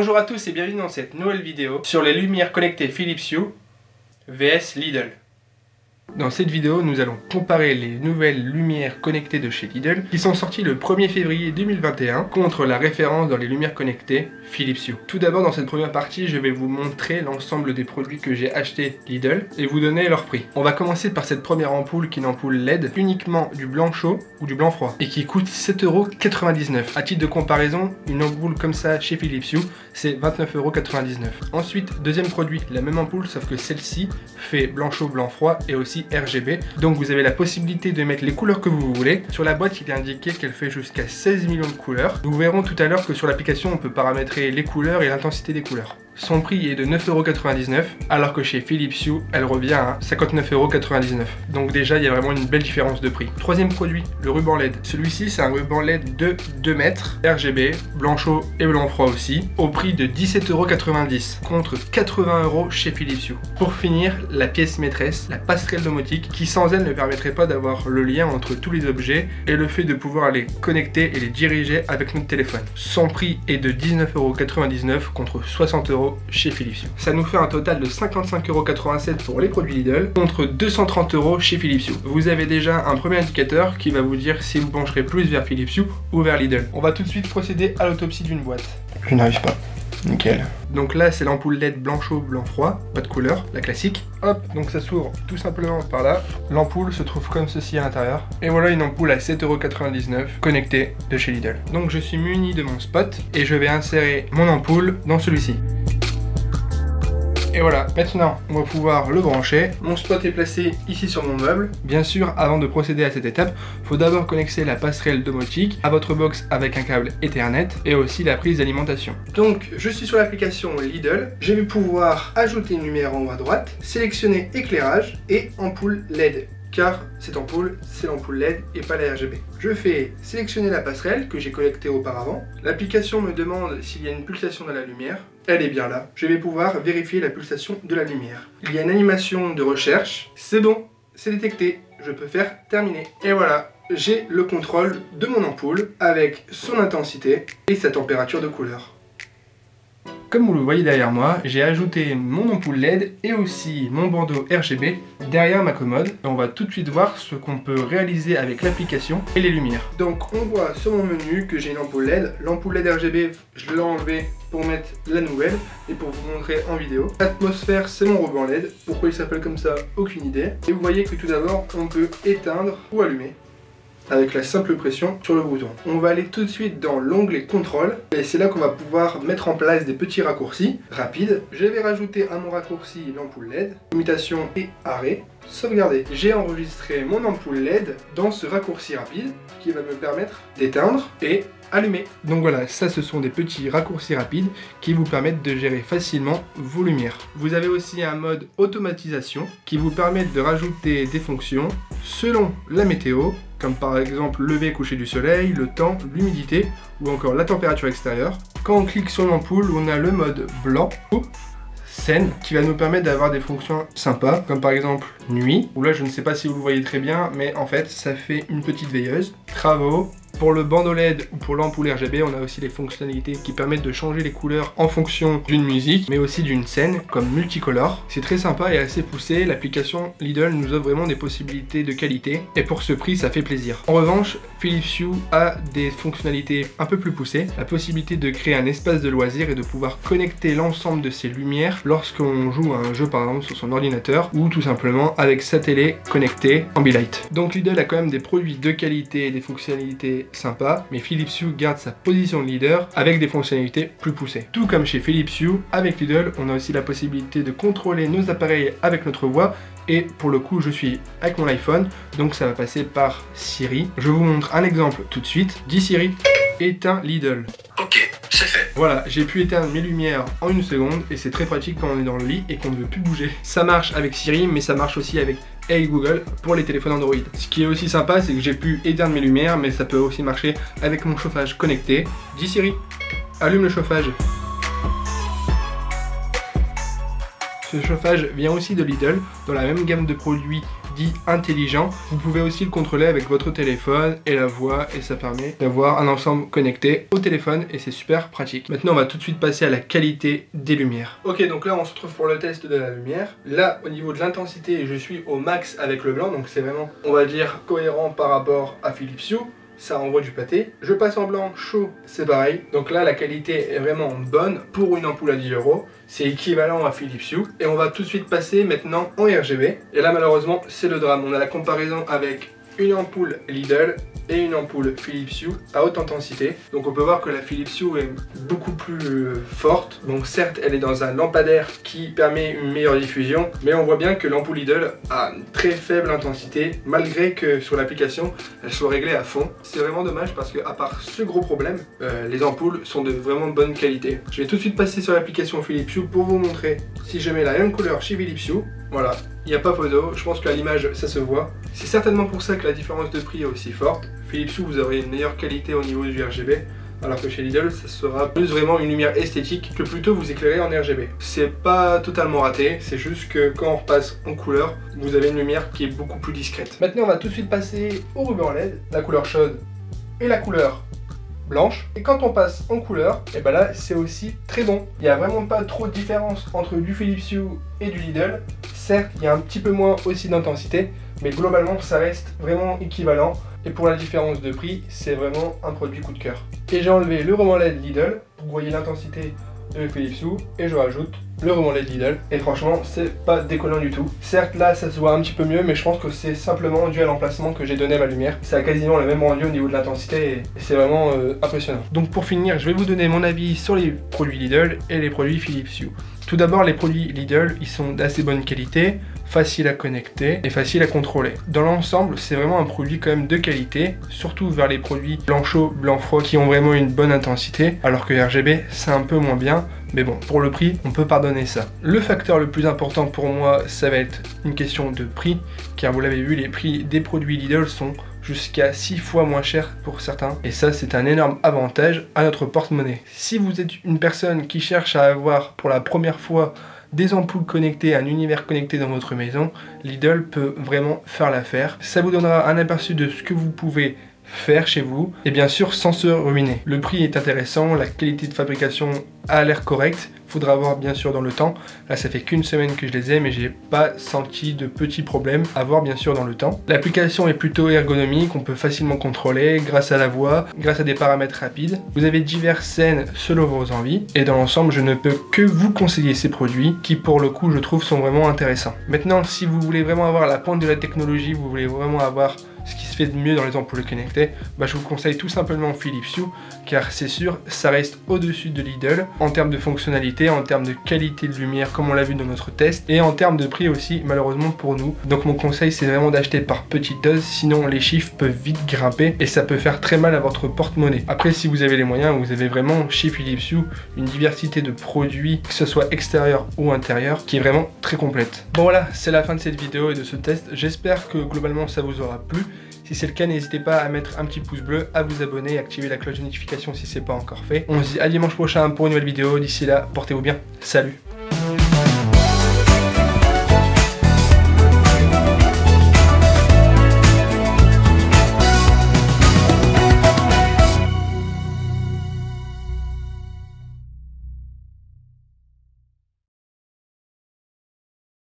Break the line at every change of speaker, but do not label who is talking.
Bonjour à tous et bienvenue dans cette nouvelle vidéo sur les lumières connectées Philips Hue vs Lidl. Dans cette vidéo, nous allons comparer les nouvelles lumières connectées de chez Lidl qui sont sorties le 1er février 2021 contre la référence dans les lumières connectées Philips Hue. Tout d'abord, dans cette première partie, je vais vous montrer l'ensemble des produits que j'ai achetés Lidl et vous donner leur prix. On va commencer par cette première ampoule qui est une ampoule LED uniquement du blanc chaud ou du blanc froid et qui coûte 7,99 €. À titre de comparaison, une ampoule comme ça chez Philips Hue, c'est 29,99 €. Ensuite, deuxième produit, la même ampoule sauf que celle-ci fait blanc chaud, blanc froid et aussi RGB, donc vous avez la possibilité de mettre les couleurs que vous voulez. Sur la boîte, il est indiqué qu'elle fait jusqu'à 16 millions de couleurs. Nous verrons tout à l'heure que sur l'application, on peut paramétrer les couleurs et l'intensité des couleurs. Son prix est de 9,99 €, alors que chez Philips Hue, elle revient à 59,99 €. Donc déjà, il y a vraiment une belle différence de prix. Troisième produit, le ruban LED. Celui-ci, c'est un ruban LED de 2 mètres, RGB, blanc chaud et blanc froid aussi, au prix de 17,90 € contre 80 € chez Philips Hue. Pour finir, la pièce maîtresse, la passerelle domotique, qui sans elle ne permettrait pas d'avoir le lien entre tous les objets et le fait de pouvoir les connecter et les diriger avec notre téléphone. Son prix est de 19,99 € contre 60 € chez Philips Hue. Ça nous fait un total de 55,87 € pour les produits Lidl contre 230 € chez Philips Hue. Vous avez déjà un premier indicateur qui va vous dire si vous pencherez plus vers Philips Hue ou vers Lidl. On va tout de suite procéder à l'autopsie d'une boîte. Je n'arrive pas. Nickel. Donc là, c'est l'ampoule LED blanc chaud, blanc froid, pas de couleur, la classique. Hop, donc ça s'ouvre tout simplement par là. L'ampoule se trouve comme ceci à l'intérieur. Et voilà une ampoule à 7,99 € connectée de chez Lidl. Donc je suis muni de mon spot et je vais insérer mon ampoule dans celui-ci. Et voilà, maintenant on va pouvoir le brancher. Mon spot est placé ici sur mon meuble. Bien sûr, avant de procéder à cette étape, il faut d'abord connecter la passerelle domotique à votre box avec un câble Ethernet et aussi la prise d'alimentation. Donc je suis sur l'application Lidl, je vais pouvoir ajouter une lumière en haut à droite, sélectionner éclairage et ampoule LED. Car cette ampoule, c'est l'ampoule LED et pas la RGB. Je fais sélectionner la passerelle que j'ai connectée auparavant. L'application me demande s'il y a une pulsation dans la lumière. Elle est bien là. Je vais pouvoir vérifier la pulsation de la lumière. Il y a une animation de recherche. C'est bon, c'est détecté. Je peux faire terminer. Et voilà, j'ai le contrôle de mon ampoule avec son intensité et sa température de couleur. Comme vous le voyez derrière moi, j'ai ajouté mon ampoule LED et aussi mon bandeau RGB derrière ma commode. Et on va tout de suite voir ce qu'on peut réaliser avec l'application et les lumières. Donc on voit sur mon menu que j'ai une ampoule LED. L'ampoule LED RGB, je l'ai enlevé pour mettre la nouvelle et pour vous montrer en vidéo. L'atmosphère, c'est mon ruban LED. Pourquoi il s'appelle comme ça, aucune idée. Et vous voyez que tout d'abord, on peut éteindre ou allumer avec la simple pression sur le bouton. On va aller tout de suite dans l'onglet contrôle et c'est là qu'on va pouvoir mettre en place des petits raccourcis rapides. Je vais rajouter à mon raccourci l'ampoule LED, mutation et arrêt, sauvegarder. J'ai enregistré mon ampoule LED dans ce raccourci rapide qui va me permettre d'éteindre et allumer. Donc voilà, ça ce sont des petits raccourcis rapides qui vous permettent de gérer facilement vos lumières. Vous avez aussi un mode automatisation qui vous permet de rajouter des fonctions selon la météo, comme par exemple lever, coucher du soleil, le temps, l'humidité ou encore la température extérieure. Quand on clique sur l'ampoule, on a le mode blanc ou scène qui va nous permettre d'avoir des fonctions sympas, comme par exemple nuit, où là je ne sais pas si vous le voyez très bien, mais en fait ça fait une petite veilleuse. Travaux. Pour le bandeau LED ou pour l'ampoule RGB, on a aussi les fonctionnalités qui permettent de changer les couleurs en fonction d'une musique, mais aussi d'une scène, comme multicolore. C'est très sympa et assez poussé. L'application Lidl nous offre vraiment des possibilités de qualité, et pour ce prix, ça fait plaisir. En revanche, Philips Hue a des fonctionnalités un peu plus poussées. La possibilité de créer un espace de loisir et de pouvoir connecter l'ensemble de ses lumières lorsqu'on joue à un jeu, par exemple, sur son ordinateur, ou tout simplement avec sa télé connectée Ambilight. Donc Lidl a quand même des produits de qualité et des fonctionnalités sympa, mais Philips Hue garde sa position de leader avec des fonctionnalités plus poussées. Tout comme chez Philips Hue, avec Lidl, on a aussi la possibilité de contrôler nos appareils avec notre voix, et pour le coup, je suis avec mon iPhone, donc ça va passer par Siri. Je vous montre un exemple tout de suite. Dis Siri, éteins Lidl.
Ok, c'est fait.
Voilà, j'ai pu éteindre mes lumières en 1 seconde et c'est très pratique quand on est dans le lit et qu'on ne veut plus bouger. Ça marche avec Siri, mais ça marche aussi avec Hey Google pour les téléphones Android. Ce qui est aussi sympa, c'est que j'ai pu éteindre mes lumières, mais ça peut aussi marcher avec mon chauffage connecté. Dis Siri, allume le chauffage. Ce chauffage vient aussi de Lidl, dans la même gamme de produits dit intelligent. Vous pouvez aussi le contrôler avec votre téléphone et la voix, et ça permet d'avoir un ensemble connecté au téléphone et c'est super pratique. Maintenant on va tout de suite passer à la qualité des lumières. Ok, donc là on se retrouve pour le test de la lumière. Là au niveau de l'intensité je suis au max avec le blanc, donc c'est vraiment, on va dire, cohérent par rapport à Philips Hue. Ça envoie du pâté. Je passe en blanc chaud, c'est pareil. Donc là la qualité est vraiment bonne pour une ampoule à 10 €. C'est équivalent à Philips Hue. Et on va tout de suite passer maintenant en RGB. Et là malheureusement c'est le drame. On a la comparaison avec une ampoule Lidl et une ampoule Philips Hue à haute intensité. Donc on peut voir que la Philips Hue est beaucoup plus forte. Donc certes elle est dans un lampadaire qui permet une meilleure diffusion, mais on voit bien que l'ampoule Lidl a une très faible intensité malgré que sur l'application elle soit réglée à fond. C'est vraiment dommage parce que à part ce gros problème, les ampoules sont de vraiment bonne qualité. Je vais tout de suite passer sur l'application Philips Hue pour vous montrer si je mets la même couleur chez Philips Hue. Voilà, il n'y a pas photo, je pense qu'à l'image ça se voit. C'est certainement pour ça que la différence de prix est aussi forte. Philips Hue, vous aurez une meilleure qualité au niveau du RGB, alors que chez Lidl, ça sera plus vraiment une lumière esthétique que plutôt vous éclairer en RGB. C'est pas totalement raté, c'est juste que quand on repasse en couleur, vous avez une lumière qui est beaucoup plus discrète. Maintenant, on va tout de suite passer au ruban LED, la couleur chaude et la couleur blanche. Et quand on passe en couleur, et ben là c'est aussi très bon. Il n'y a vraiment pas trop de différence entre du Philips Hue et du Lidl. Certes, il y a un petit peu moins aussi d'intensité, mais globalement ça reste vraiment équivalent. Et pour la différence de prix, c'est vraiment un produit coup de cœur. Et j'ai enlevé le ruban LED Lidl pour que vous voyez l'intensité de Philips Hue et je rajoute le ruban LED Lidl et franchement c'est pas décollant du tout. Certes là ça se voit un petit peu mieux, mais je pense que c'est simplement dû à l'emplacement que j'ai donné à ma lumière. Ça a quasiment le même rendu au niveau de l'intensité et c'est vraiment impressionnant. Donc pour finir, je vais vous donner mon avis sur les produits Lidl et les produits Philips Hue. Tout d'abord, les produits Lidl, ils sont d'assez bonne qualité, faciles à connecter et faciles à contrôler. Dans l'ensemble, c'est vraiment un produit quand même de qualité, surtout vers les produits blanc chaud, blanc froid qui ont vraiment une bonne intensité, alors que RGB, c'est un peu moins bien. Mais bon, pour le prix, on peut pardonner ça. Le facteur le plus important pour moi, ça va être une question de prix, car vous l'avez vu, les prix des produits Lidl sont jusqu'à 6 fois moins cher pour certains. Et ça, c'est un énorme avantage à notre porte-monnaie. Si vous êtes une personne qui cherche à avoir pour la première fois des ampoules connectées, un univers connecté dans votre maison, Lidl peut vraiment faire l'affaire. Ça vous donnera un aperçu de ce que vous pouvez faire chez vous et bien sûr sans se ruiner. Le prix est intéressant, la qualité de fabrication a l'air correcte, faudra voir bien sûr dans le temps. Là ça fait qu'une semaine que je les ai mais j'ai pas senti de petits problèmes, à voir bien sûr dans le temps. L'application est plutôt ergonomique, on peut facilement contrôler grâce à la voix, grâce à des paramètres rapides. Vous avez diverses scènes selon vos envies et dans l'ensemble je ne peux que vous conseiller ces produits qui pour le coup je trouve sont vraiment intéressants. Maintenant si vous voulez vraiment avoir la pointe de la technologie, vous voulez vraiment avoir ce qui se fait de mieux dans les ampoules connectées, je vous conseille tout simplement Philips Hue car c'est sûr ça reste au-dessus de Lidl en termes de fonctionnalité, en termes de qualité de lumière comme on l'a vu dans notre test et en termes de prix aussi malheureusement pour nous. Donc mon conseil c'est vraiment d'acheter par petite dose, sinon les chiffres peuvent vite grimper et ça peut faire très mal à votre porte-monnaie. Après si vous avez les moyens, vous avez vraiment chez Philips Hue une diversité de produits, que ce soit extérieur ou intérieur, qui est vraiment très complète. Bon voilà, c'est la fin de cette vidéo et de ce test. J'espère que globalement ça vous aura plu. Si c'est le cas, n'hésitez pas à mettre un petit pouce bleu, à vous abonner et activer la cloche de notification si c'est pas encore fait. On se dit à dimanche prochain pour une nouvelle vidéo. D'ici là, portez-vous bien. Salut!